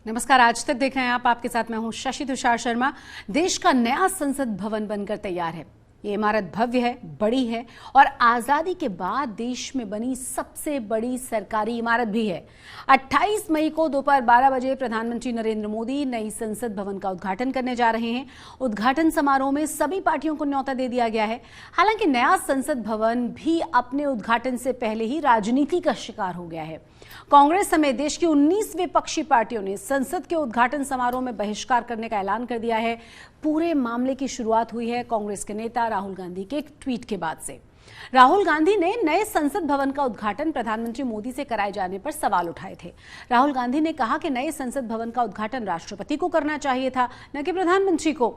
नमस्कार, आज तक देख रहे हैं आप। आपके साथ मैं हूं शशि तुषार शर्मा। देश का नया संसद भवन बनकर तैयार है। ये इमारत भव्य है, बड़ी है और आजादी के बाद देश में बनी सबसे बड़ी सरकारी इमारत भी है। 28 मई को दोपहर 12 बजे प्रधानमंत्री नरेंद्र मोदी नई संसद भवन का उद्घाटन करने जा रहे हैं। उद्घाटन समारोह में सभी पार्टियों को न्योता दे दिया गया है। हालांकि नया संसद भवन भी अपने उद्घाटन से पहले ही राजनीति का शिकार हो गया है। कांग्रेस समेत देश की 19 विपक्षी पार्टियों ने संसद के उद्घाटन समारोह में बहिष्कार करने का ऐलान कर दिया है। पूरे मामले की शुरुआत हुई है कांग्रेस के नेता राहुल गांधी के एक ट्वीट के बाद से। राहुल गांधी ने नए संसद भवन का उद्घाटन प्रधानमंत्री मोदी से कराए जाने पर सवाल उठाए थे। राहुल गांधी ने कहा कि नए संसद भवन का उद्घाटन राष्ट्रपति को करना चाहिए था, न कि प्रधानमंत्री को।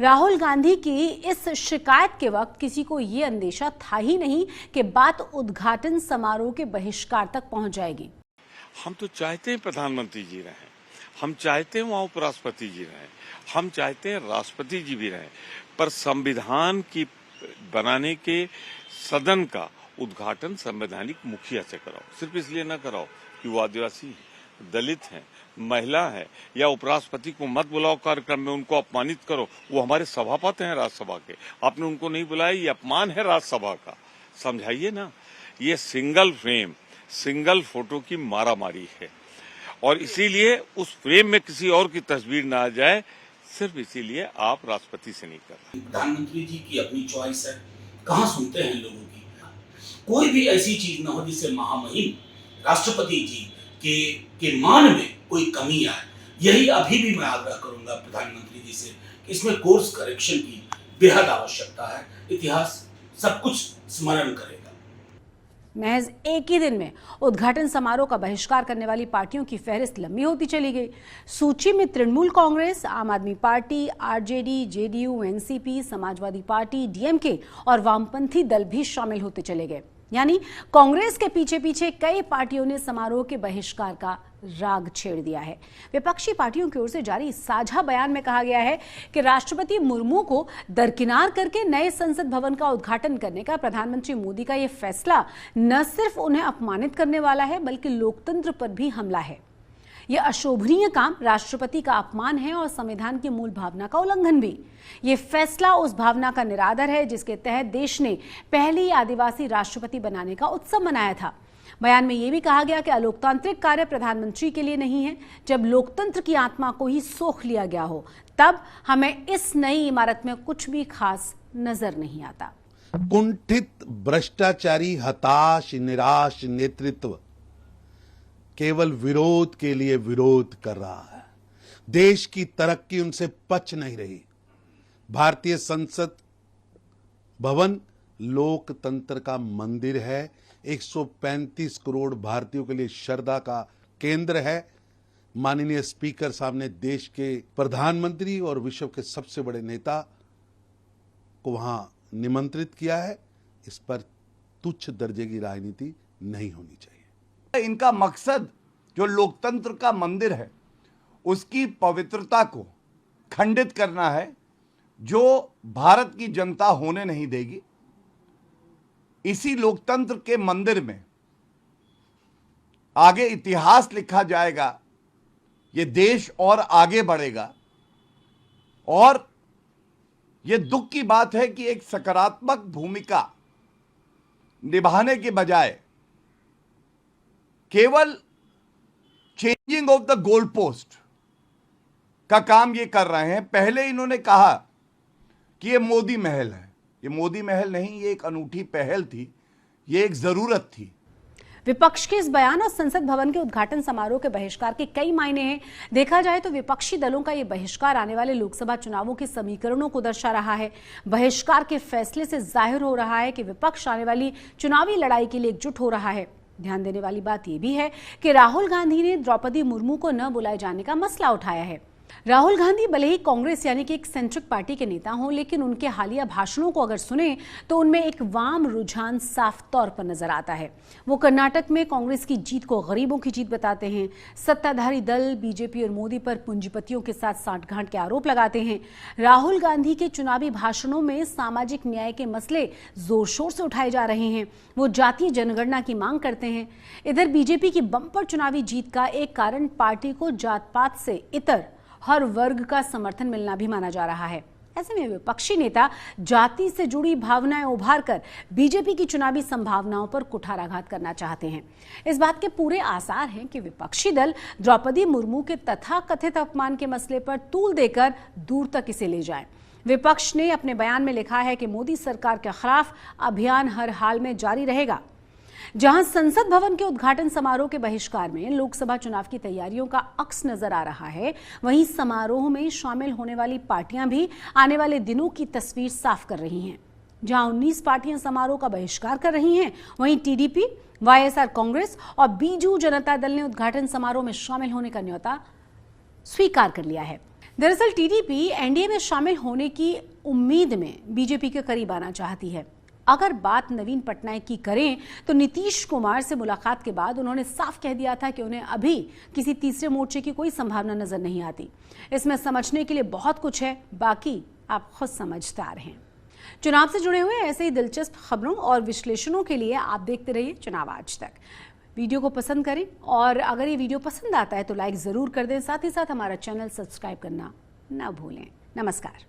राहुल गांधी की इस शिकायत के वक्त किसी को यह अंदेशा था ही नहीं कि बात उद्घाटन समारोह के बहिष्कार तक पहुंच जाएगी। हम तो चाहते हैं प्रधानमंत्री जी रहें, हम चाहते हैं वहाँ उपराष्ट्रपति जी रहें, हम चाहते हैं राष्ट्रपति जी भी रहें, पर संविधान की बनाने के सदन का उद्घाटन संवैधानिक मुखिया से कराओ। सिर्फ इसलिए न कराओ कि वो आदिवासी है, दलित हैं, महिला है, या उपराष्ट्रपति को मत बुलाओ कार्यक्रम में, उनको अपमानित करो। वो हमारे सभापति हैं राज्यसभा के, आपने उनको नहीं बुलाया, ये अपमान है राज्यसभा का। समझाइए ना। ये सिंगल फ्रेम, सिंगल फोटो की मारामारी है और इसीलिए उस फ्रेम में किसी और की तस्वीर ना आ जाए, सिर्फ इसीलिए आप राष्ट्रपति से नहीं कर रहे। प्रधानमंत्री जी की अपनी चॉइस है, कहाँ सुनते हैं लोगों की। कोई भी ऐसी चीज ना हो जिससे महामहिम राष्ट्रपति जी के मान में कोई कमी आए। यही अभी भी मैं आग्रह करूंगा प्रधानमंत्री जी से कि इसमें कोर्स करेक्शन की बेहद आवश्यकता है। इतिहास सब कुछ स्मरण करेगा। महज एक ही दिन में उद्घाटन समारोह का बहिष्कार करने वाली पार्टियों की फहरिस्त लंबी होती चली गई। सूची में तृणमूल कांग्रेस, आम आदमी party, RJD, JDU, NCP, Samajwadi party, DMK और वामपंथी दल भी शामिल होते चले गए। यानी कांग्रेस के पीछे पीछे कई पार्टियों ने समारोह के बहिष्कार का राग छेड़ दिया है। विपक्षी पार्टियों की ओर से जारी साझा बयान में कहा गया है कि राष्ट्रपति मुर्मू को दरकिनार करके नए संसद भवन का उद्घाटन करने का प्रधानमंत्री मोदी का यह फैसला न सिर्फ उन्हें अपमानित करने वाला है, बल्कि लोकतंत्र पर भी हमला है। यह अशोभनीय काम राष्ट्रपति का अपमान है और संविधान की मूल भावना का उल्लंघन भी। यह फैसला उस भावना का निरादर है जिसके तहत देश ने पहली आदिवासी राष्ट्रपति बनाने का उत्सव मनाया था। बयान में यह भी कहा गया कि अलोकतांत्रिक कार्य प्रधानमंत्री के लिए नहीं है। जब लोकतंत्र की आत्मा को ही सोख लिया गया हो, तब हमें इस नई इमारत में कुछ भी खास नजर नहीं आता। कुंठित, भ्रष्टाचारी, हताश, निराश नेतृत्व केवल विरोध के लिए विरोध कर रहा है। देश की तरक्की उनसे पच नहीं रही। भारतीय संसद भवन लोकतंत्र का मंदिर है। 135 करोड़ भारतीयों के लिए श्रद्धा का केंद्र है। माननीय स्पीकर साहब ने देश के प्रधानमंत्री और विश्व के सबसे बड़े नेता को वहां निमंत्रित किया है। इस पर तुच्छ दर्जे की राजनीति नहीं होनी चाहिए। इनका मकसद जो लोकतंत्र का मंदिर है उसकी पवित्रता को खंडित करना है, जो भारत की जनता होने नहीं देगी। इसी लोकतंत्र के मंदिर में आगे इतिहास लिखा जाएगा, ये देश और आगे बढ़ेगा। और ये दुख की बात है कि एक सकारात्मक भूमिका निभाने के बजाय केवल changing of the goal post का काम ये कर रहे हैं। पहले इन्होंने कहा कि ये मोदी महल है। ये मोदी महल नहीं, ये एक अनूठी पहल थी, ये एक जरूरत थी। विपक्ष के इस बयान और संसद भवन के उद्घाटन समारोह के बहिष्कार के कई मायने हैं। देखा जाए तो विपक्षी दलों का यह बहिष्कार आने वाले लोकसभा चुनावों के समीकरणों को दर्शा रहा है। बहिष्कार के फैसले से जाहिर हो रहा है कि विपक्ष आने वाली चुनावी लड़ाई के लिए एकजुट हो रहा है। ध्यान देने वाली बात यह भी है कि राहुल गांधी ने द्रौपदी मुर्मू को न बुलाए जाने का मसला उठाया है। राहुल गांधी भले ही कांग्रेस यानी कि एक सेंट्रिक पार्टी के नेता हों, लेकिन उनके हालिया भाषणों को अगर सुने तो उनमें एक वाम रुझान साफ तौर पर नजर आता है। वो कर्नाटक में कांग्रेस की जीत को गरीबों की जीत बताते हैं, सत्ताधारी दल बीजेपी और मोदी पर पूंजीपतियों के साथ सांठगांठ के आरोप लगाते हैं। राहुल गांधी के चुनावी भाषणों में सामाजिक न्याय के मसले जोर शोर से उठाए जा रहे हैं। वो जातीय जनगणना की मांग करते हैं। इधर बीजेपी की बंपर चुनावी जीत का एक कारण पार्टी को जात पात से इतर हर वर्ग का समर्थन मिलना भी माना जा रहा है। ऐसे में विपक्षी नेता जाति से जुड़ी भावनाएं उभार कर बीजेपी की चुनावी संभावनाओं पर कुठाराघात करना चाहते हैं। इस बात के पूरे आसार हैं कि विपक्षी दल द्रौपदी मुर्मू के तथाकथित अपमान के मसले पर तूल देकर दूर तक इसे ले जाए। विपक्ष ने अपने बयान में लिखा है कि मोदी सरकार के खिलाफ अभियान हर हाल में जारी रहेगा। जहां संसद भवन के उद्घाटन समारोह के बहिष्कार में लोकसभा चुनाव की तैयारियों का अक्स नजर आ रहा है, वहीं समारोह में शामिल होने वाली पार्टियां भी आने वाले दिनों की तस्वीर साफ कर रही हैं। जहां 19 पार्टियां समारोह का बहिष्कार कर रही हैं, वहीं टीडीपी, वाईएसआर कांग्रेस और बीजू जनता दल ने उद्घाटन समारोह में शामिल होने का न्योता स्वीकार कर लिया है। दरअसल टीडीपी एनडीए में शामिल होने की उम्मीद में बीजेपी के करीब आना चाहती है। अगर बात नवीन पटनायक की करें तो नीतीश कुमार से मुलाकात के बाद उन्होंने साफ कह दिया था कि उन्हें अभी किसी तीसरे मोर्चे की कोई संभावना नजर नहीं आती। इसमें समझने के लिए बहुत कुछ है, बाकी आप खुद समझदार हैं। चुनाव से जुड़े हुए ऐसे ही दिलचस्प खबरों और विश्लेषणों के लिए आप देखते रहिए चुनाव आज तक। वीडियो को पसंद करें और अगर ये वीडियो पसंद आता है तो लाइक जरूर कर दें। साथ ही साथ हमारा चैनल सब्सक्राइब करना न भूलें। नमस्कार।